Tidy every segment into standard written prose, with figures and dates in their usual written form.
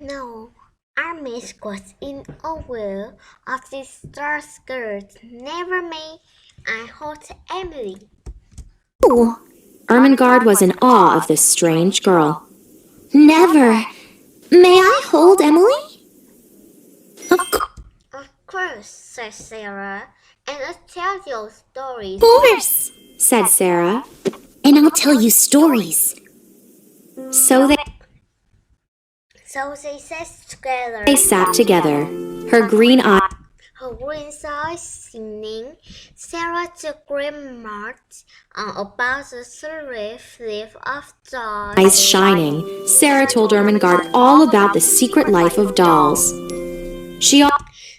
No, our miss was in awe of the star skirt. Never may I hold Emily. Oh, Ermengarde was in awe of this strange girl. Never. May I hold Emily? Of Of course, said Sarah, and I'll tell you stories. course, said Sarah. And I'll tell you stories. So So they sat together, they sat together, her green eyes her green eyes singing. Sarah took remarked about the serif leaf of dolls. shining. Sarah told Ermengarde all about the secret life of dolls. She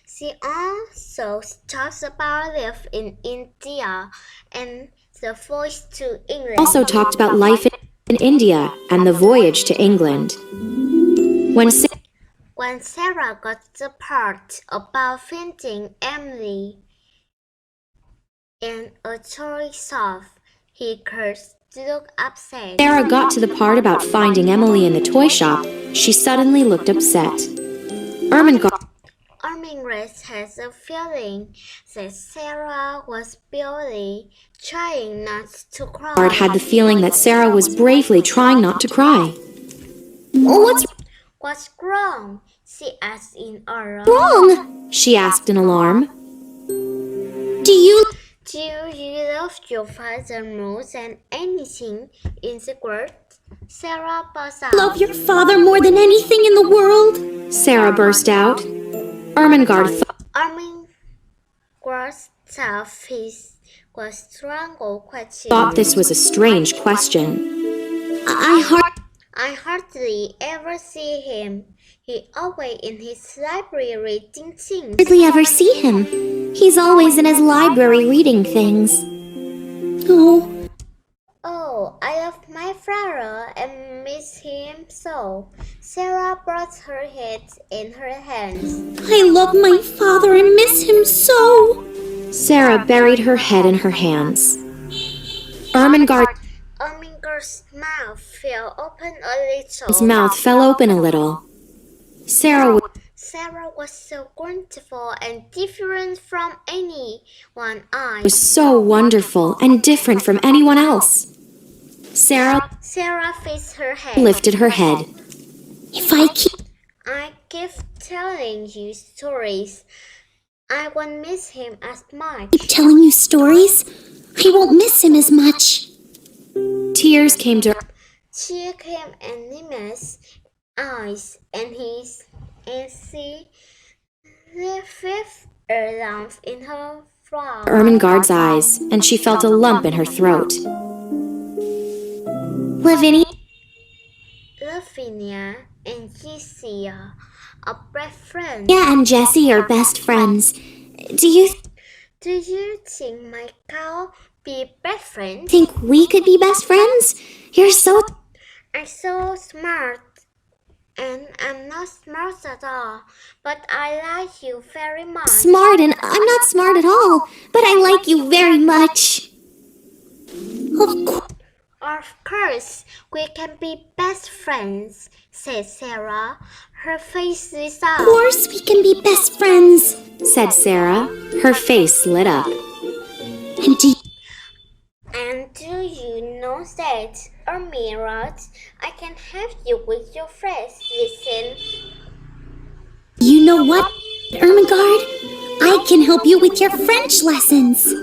She also talks about life in India and the voyage to England. also talked about life in India and the voyage to England. When Sarah got the part about finding Emily in a toy shop, he cursed to look upset. Sarah got to the part about finding Emily in the toy shop, she suddenly looked upset. Ermengarde Ermengarde has a feeling that Sarah was barely trying not to cry. had the feeling that Sarah was bravely trying not to cry. What's wrong? She asked in alarm. Wrong? She asked in alarm. Do you Do you love your father more than anything in the world? Sarah burst out. love your father more than anything in the world? Sarah burst out. Ermengarde Ermengarde's face was strangled question. thought this was a strange question. I hardly ever see him. He always in his library reading things. hardly ever see him. He's always in his library reading things. Oh, Oh, I love my father and miss him so. Sarah brought her head in her hands. I love my father and miss him so. Sarah buried her head in her hands. Ermengarde's Ermengarde's mouth fell open a little. mouth fell open a little. Sarah Sarah was so wonderful and different from anyone else. was so wonderful and different from anyone else. Sarah Sarah faced her head. lifted her head. If I keep telling you stories. I won't miss him as much. keep telling you stories, I won't miss him as much. Tears came to She came in Nima's eyes, and she the fifth a lump in her throat. Ermengarde's eyes, and she felt a lump in her throat. Lavinia Lavinia and Jessia are best friends. and Jessie are best friends. Do you Do you think my cow be best friends? think we could be best friends? You're so I'm so smart, and I'm not smart at all, but I like you very much. smart, and I'm not smart at all, but I like you very much. Of course, we can be best friends, said Sarah. Her face lit up. Of course we can be best friends, said Sarah. Her face lit up. And do you know that, Ermengarde, I can help you with your friends. Listen. You know what, Ermengarde? I can help you with your French lessons.